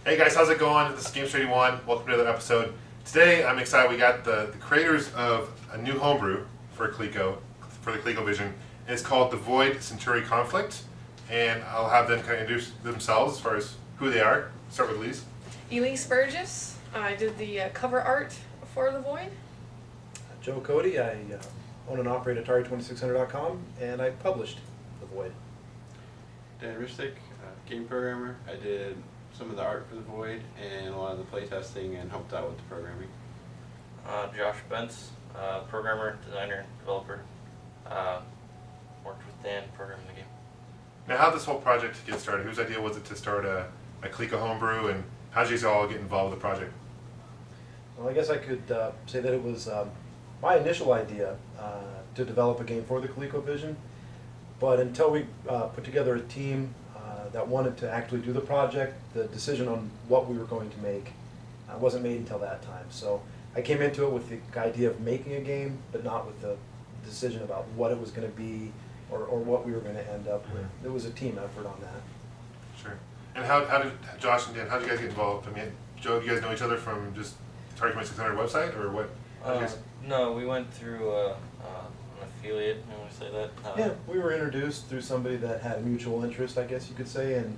Hey guys, how's it going? This is Gamester81. Welcome to another episode. Today I'm excited. We got the creators of a new homebrew for the Colecovision, and it's called the Void Centauri Conflict. And I'll have them kind of introduce themselves as far as who they are. Start with Elise. Elise Burgess. I did the cover art for the Void. Joe Cody. I own and operate Atari2600.com, and I published the Void. Dan Ristic, game programmer. I did some of the art for the Void and a lot of the playtesting and helped out with the programming. Josh Bentz, programmer, designer, developer. Worked with Dan programming the game. Now, how did this whole project get started? Whose idea was it to start a Coleco homebrew, and how did you guys all get involved with the project? Well, I guess I could say that it was my initial idea to develop a game for the ColecoVision, but until we put together a team that wanted to actually do the project, the decision on what we were going to make wasn't made until that time. So I came into it with the idea of making a game, but not with the decision about what it was going to be or what we were going to end up with. It was a team effort on that. Sure. And how did Josh and Dan, how did you guys get involved? I mean, Joe, do you guys know each other from just Atari2600 website, or what? No, we went through an affiliate, you want to say that? Yeah, we were introduced through somebody that had a mutual interest, I guess you could say, and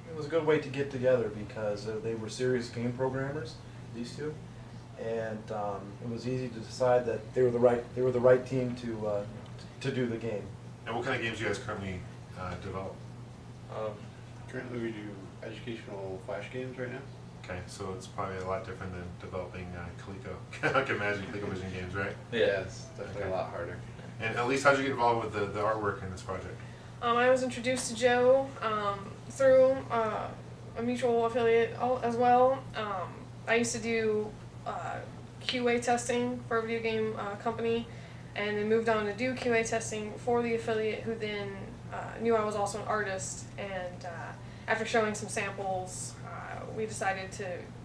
it was a good way to get together because they were serious game programmers, these two, and it was easy to decide that they were the right team to do the game. And what kind of games do you guys currently develop? Currently we do educational flash games right now. Okay, so it's probably a lot different than developing Coleco. I can imagine ColecoVision games, right? Yeah, it's definitely Okay. a lot harder. And Elise, how did you get involved with the artwork in this project? I was introduced to Joe through a mutual affiliate as well. I used to do QA testing for a video game company, and then moved on to do QA testing for the affiliate, who then knew I was also an artist, and after showing some samples,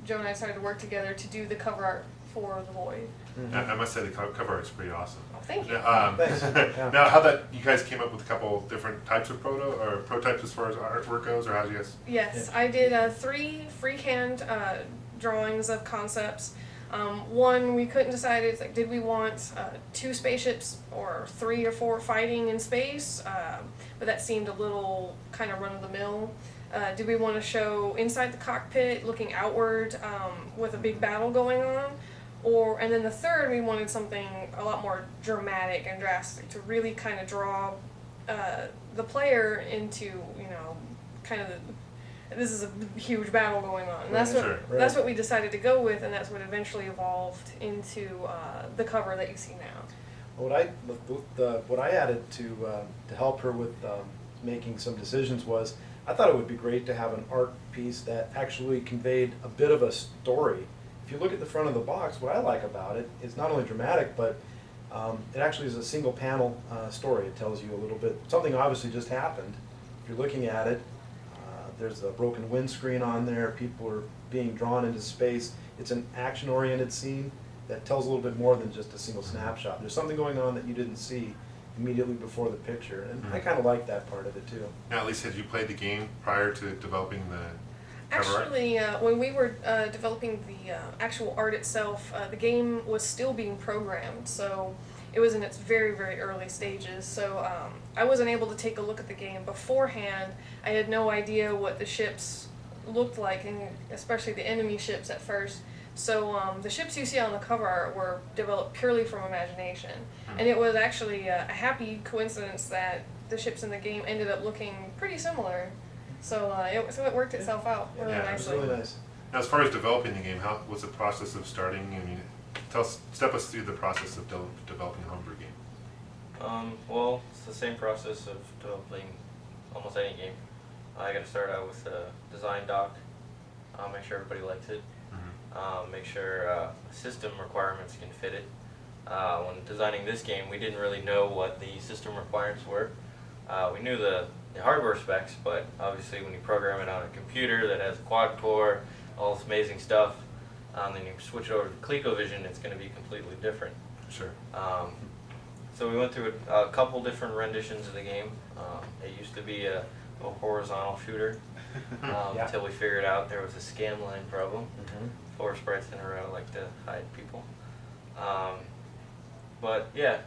Joe and I decided to work together to do the cover art for the Void. Mm-hmm. I must say the cover art's pretty awesome. Oh, thank you. Thanks. Yeah. Now, how that you guys came up with a couple different types of prototypes as far as artwork goes, or how did you guys? Yes, I did 3 freehand drawings of concepts. One, we couldn't decide, it's like, did we want 2 spaceships or 3 or 4 fighting in space? But that seemed a little kind of run-of-the-mill. Did we want to show inside the cockpit, looking outward, with a big battle going on? And then the third, we wanted something a lot more dramatic and drastic to really kind of draw the player into, kind of this is a huge battle going on. And that's what we decided to go with, and that's what eventually evolved into the cover that you see now. What I added to help her with making some decisions was, I thought it would be great to have an art piece that actually conveyed a bit of a story. If you look at the front of the box, what I like about it is not only dramatic, but it actually is a single panel story. It tells you a little bit, something obviously just happened. If you're looking at it, there's a broken windscreen on there, people are being drawn into space. It's an action-oriented scene that tells a little bit more than just a single snapshot. There's something going on that you didn't see immediately before the picture, and I kind of like that part of it too. Now, Elise, had you played the game prior to developing the cover art? Actually, when we were developing the actual art itself, the game was still being programmed, so it was in its very, very early stages. So I wasn't able to take a look at the game beforehand. I had no idea what the ships looked like, and especially the enemy ships at first. So the ships you see on the cover art were developed purely from imagination. And it was actually a happy coincidence that the ships in the game ended up looking pretty similar. So it worked itself out really Yeah, It's nicely. really nice. Now, as far as developing the game, how was the process of starting? I mean, step us through the process of developing a homebrew game. Well, it's the same process of developing almost any game. I got to start out with a design doc, make sure everybody likes it, make sure system requirements can fit it. When designing this game, we didn't really know what the system requirements were. We knew the hardware specs, but obviously when you program it on a computer that has a quad core, all this amazing stuff, then you switch it over to ColecoVision, it's going to be completely different. Sure. So we went through a couple different renditions of the game. It used to be a a horizontal shooter Yeah. until we figured out there was a scan line problem. Mhm. 4 sprites in a row like to hide people. But yeah,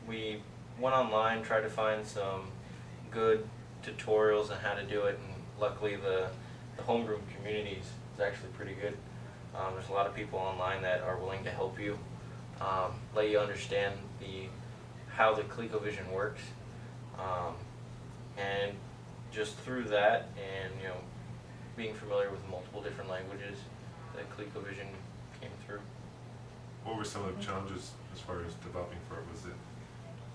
we went online, tried to find some good tutorials on how to do it, and luckily the homebrew community is actually pretty good. There's a lot of people online that are willing to help you, let you understand how the ColecoVision works, and just through that, and being familiar with multiple different languages, the ColecoVision came through. What were some of the challenges as far as developing for it? Was it,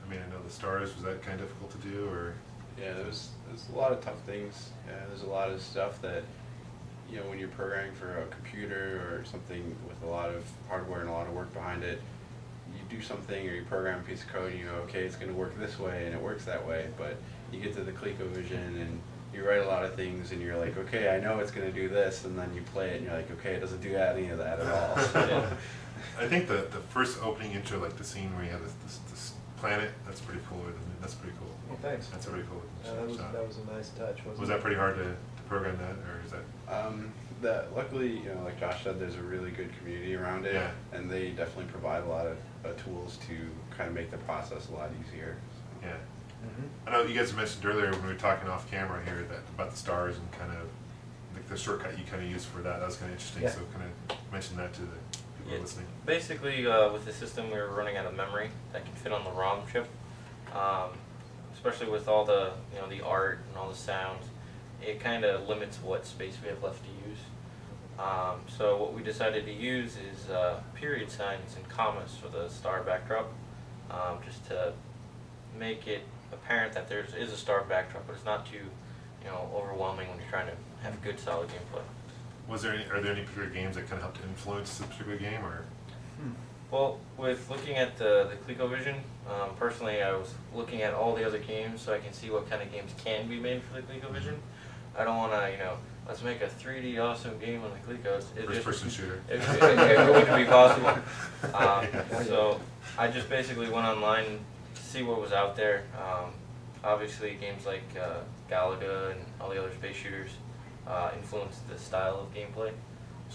I mean, I know the stars, was that kind of difficult to do, or? Yeah, there's a lot of tough things. There's a lot of stuff that, when you're programming for a computer or something with a lot of hardware and a lot of work behind it, you do something or you program a piece of code and you know, okay, it's going to work this way, and it works that way, but you get to the ColecoVision and you write a lot of things and you're like, okay, I know it's going to do this, and then you play it and you're like, okay, it doesn't do any of that at all. Yeah. I think the first opening intro, like the scene where you have this planet, that's pretty cool. That's pretty cool. Well, thanks. That's a pretty cool shot. That was a nice touch, wasn't it? Was that pretty hard to program that, or is that? Luckily, like Josh said, there's a really good community around it, Yeah. and they definitely provide a lot of tools to kind of make the process a lot easier. Yeah. Mhm. I know you guys mentioned earlier when we were talking off camera here about the stars and kind of like the shortcut you kind of used for that. That was kind of interesting. Yeah. So kind of mention that to the people listening. Basically, with the system, we were running out of memory that can fit on the ROM chip. Especially with all the the art and all the sounds, it kind of limits what space we have left to use. So what we decided to use is period signs and commas for the star backdrop, just to make it apparent that there is a star backdrop, but it's not too overwhelming when you're trying to have good solid gameplay. Are there any particular games that kind of helped influence the particular game, or? Well, with looking at the ColecoVision, personally I was looking at all the other games so I can see what kind of games can be made for the ColecoVision. I don't want to, let's make a 3D awesome game on the Coleco. First-person shooter. It wouldn't be possible. So I just basically went online to see what was out there. Obviously games like Galaga and all the other space shooters influenced the style of gameplay.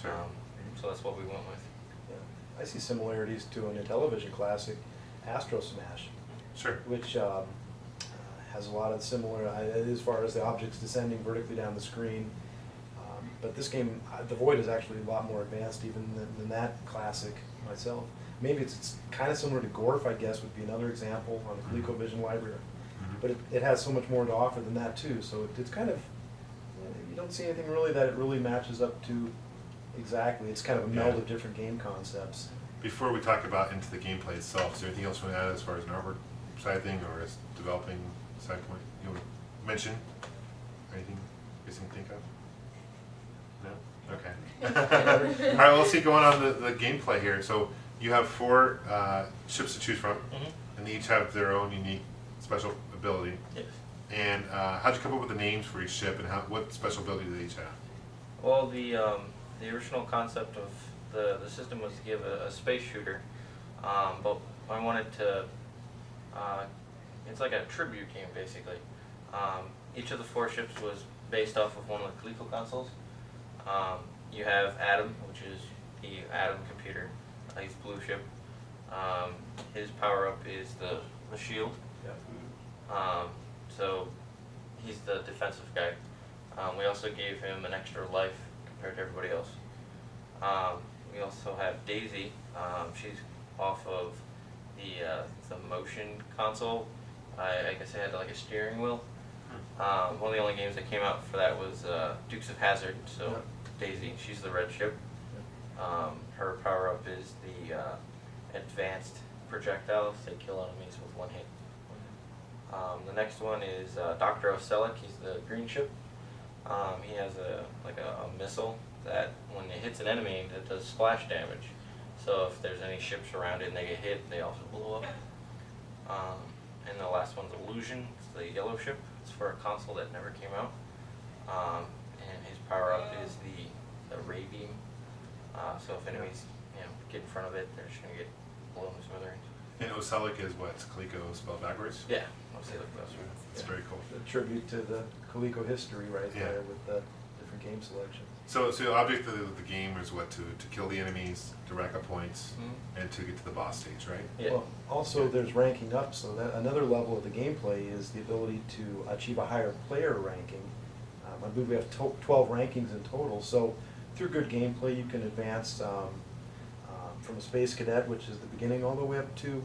Sure. So that's what we went with. I see similarities to an Intellivision classic, Astro Smash, Sure. which has a lot of similar, as far as the objects descending vertically down the screen. But this game, the Void is actually a lot more advanced even than that classic myself. Maybe it's kind of similar to Gorf, I guess, would be another example on the ColecoVision library. But it has so much more to offer than that too, so it's kind of, you don't see anything really that it really matches up to exactly. It's kind of a meld of different game concepts. Before we talk about into the gameplay itself, is there anything else you want to add as far as an artwork side thing or as developing side point you want to mention? Or anything you can think of? No? Okay. All right, well, let's keep going on the gameplay here. So you have 4 ships to choose from, and they each have their own unique special ability. Yes. And how'd you come up with the names for each ship, and what special ability do they each have? Well, the original concept of the system was to give a space shooter, but I wanted to. It's like a tribute game basically. Each of the 4 ships was based off of one of the Coleco consoles. You have Adam, which is the Adam computer. He's blue ship. His power up is the shield. So he's the defensive guy. We also gave him an extra life compared to everybody else. We also have Daisy. She's off of the motion console. I guess it had like a steering wheel. One of the only games that came out for that was Dukes of Hazzard. So Daisy, she's the red ship. Her power up is the advanced projectiles. They kill enemies with 1 hit. The next one is Dr. Oselek. He's the green ship. He has a missile that when it hits an enemy, it does splash damage. So if there's any ships around it and they get hit, they also blow up. And the last one's Illusion. It's the yellow ship. It's for a console that never came out. And his power up is the ray beam. So if enemies get in front of it, they're just gonna get blown to smithereens. And Oselek is what? Coleco spelled backwards? Yeah, I'll say like that. It's very cool. A tribute to the Coleco history right Yeah. there with the different game selections. So the object of the game is what, to kill the enemies, to rack up points, Mhm. and to get to the boss stage, right? Yeah. Well, also there's ranking up, so that another level of the gameplay is the ability to achieve a higher player ranking. I believe we have 12 rankings in total, so through good gameplay you can advance from a space cadet, which is the beginning, all the way up to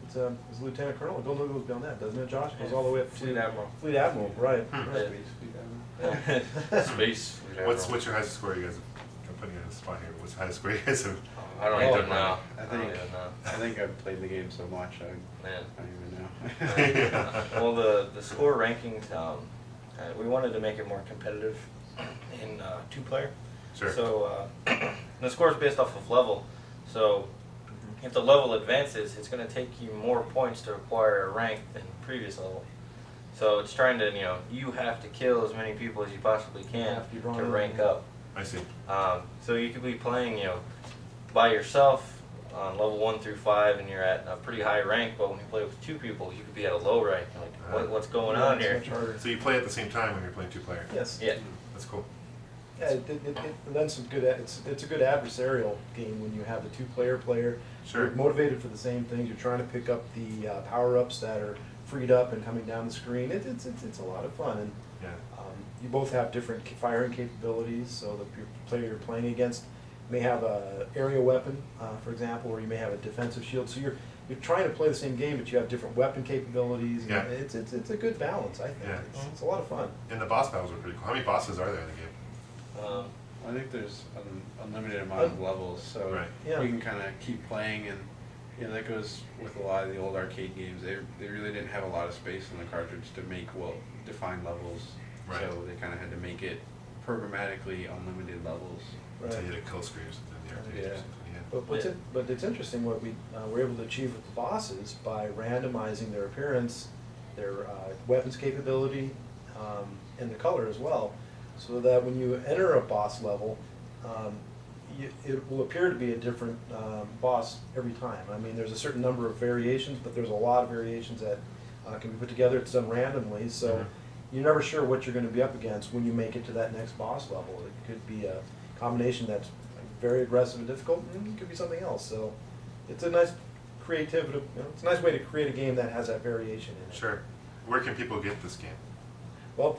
it's Lieutenant Colonel. It goes beyond that, doesn't it, Josh? It goes all the way up to Fleet Admiral. Fleet Admiral, right? Hmm. right. Space. Fleet What's Admiral. your highest score you guys have? I'm putting you on the spot here. What's the highest score you guys have? I don't Oh, even know. I don't think even know. I think I've played the game so much I Man. don't even know. Well, the score rankings, we wanted to make it more competitive in two-player. Sure. So the score is based off of level. So if the level advances, it's going to take you more points to acquire a rank than previous level. So it's trying to, you have to kill as many people as you possibly can have to be to running. rank up. I see. So you could be playing, by yourself on level 1 through 5, and you're at a pretty high rank. But when you play with two people, you could be at a low rank. You're like, what's going on It's here? much harder. So you play at the same time when you're playing two-player? Yes. Yeah. That's cool. Yeah, it lends some good. It's a good adversarial game when you have the two-player player. Sure. You're motivated for the same things. You're trying to pick up the power-ups that are freed up and coming down the screen. It's a lot of fun, and Yeah. you both have different firing capabilities. So the player you're playing against may have a area weapon, for example, or you may have a defensive shield. So you're trying to play the same game, but you have different weapon capabilities. And Yeah. It's a good balance, I think. Yeah. It's a lot of fun. And the boss battles are pretty cool. How many bosses are there in the game? I think there's an unlimited amount of levels, so Right. Yeah. you can kind of keep playing, and that goes with a lot of the old arcade games. They really didn't have a lot of space on the cartridge to make defined levels, Right. so they kind of had to make it programmatically unlimited levels. Until Right. you hit a kill screen or something in the arcade Yeah. or something, yeah. But it's interesting what we were able to achieve with the bosses by randomizing their appearance, their weapons capability, and the color as well, so that when you enter a boss level, it will appear to be a different boss every time. I mean, there's a certain number of variations, but there's a lot of variations that can be put together. It's done randomly, so Mhm. you're never sure what you're going to be up against when you make it to that next boss level. It could be a combination that's very aggressive and difficult, and it could be something else. So it's a nice creativity. It's a nice way to create a game that has that variation in it. Sure. Where can people get this game? Well,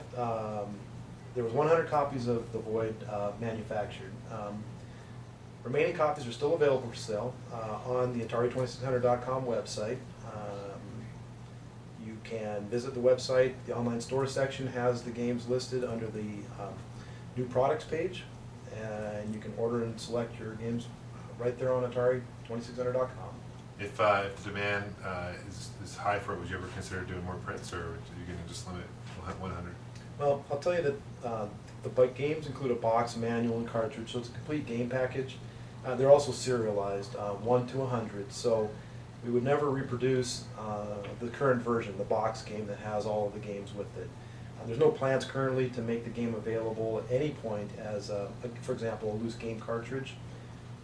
there was 100 copies of the Void manufactured. Remaining copies are still available for sale on the Atari2600.com website. You can visit the website. The online store section has the games listed under the new products page, and you can order and select your games right there on Atari2600.com. If the demand is high for it, would you ever consider doing more prints, or are you going to just limit 100? Well, I'll tell you that the games include a box, manual, and cartridge, so it's a complete game package. They're also serialized, 1 to 100, so we would never reproduce the current version, the box game that has all of the games with it. There's no plans currently to make the game available at any point as, for example, a loose game cartridge.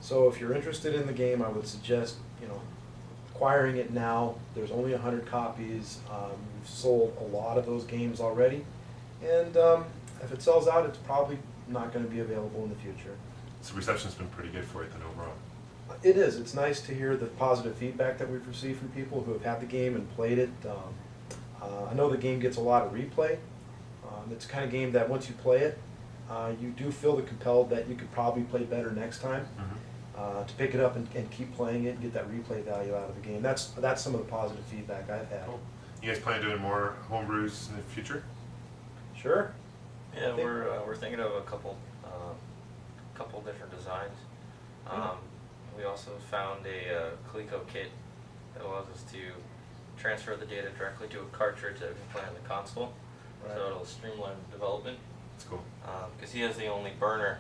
So if you're interested in the game, I would suggest, acquiring it now. There's only 100 copies. We've sold a lot of those games already. And if it sells out, it's probably not going to be available in the future. So reception's been pretty good for it then overall. It is. It's nice to hear the positive feedback that we've received from people who have had the game and played it. I know the game gets a lot of replay. It's the kind of game that once you play it, you do feel compelled that you could probably play better next time. To pick it up and keep playing it and get that replay value out of the game. That's some of the positive feedback I've had. Cool. You guys plan on doing more homebrews in the future? Sure. Yeah, we're thinking of a couple different designs. We also found a Coleco kit that allows us to transfer the data directly to a cartridge that we can play on the console. Right. So it'll streamline development. That's cool. Because he has the only burner,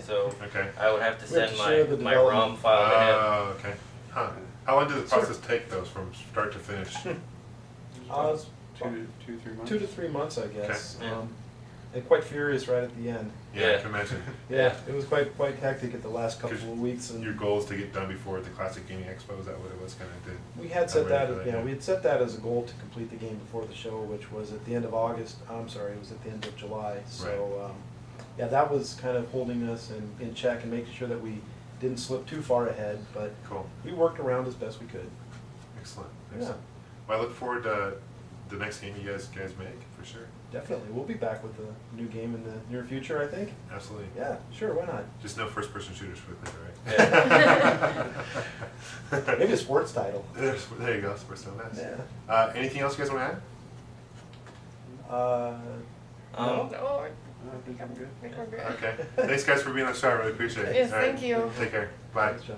so Okay. I would have to We have send to share the my ROM development. file to him. Oh, okay. Huh. How long does the process take, though, from start to finish? It's 2 to 3 months. 2 to 3 months, I guess. Okay. Yeah. and quite furious right at the end. Yeah, I Yeah. can imagine. Yeah, it was quite hectic at the last couple 'Cause of weeks. And Your goal is to get done before the Classic Gaming Expo. Is that what it was kind of did? we had set I'm that, ready for that, yeah, yeah. we had set that as a goal to complete the game before the show, which was at the end of August. I'm sorry, it was at the end of July. So, yeah, that was kind of holding us in check and making sure that we didn't slip too far ahead. But Cool. we worked around as best we could. Excellent. Yeah. Excellent. Well, I look forward to the next game you guys make for sure. Definitely, we'll be back with a new game in the near future, I think. Absolutely. Yeah, sure, why not? Just no first-person shooters with me, right? Maybe a sports title. There you go. Sports no mess. Yeah. Anything else you guys want to No. No, I think I'm good. I think we're good. add? Okay. Thanks, guys, for being on the show. I really appreciate it. Yes, All right. thank you. Take care. Bye. Thanks, John.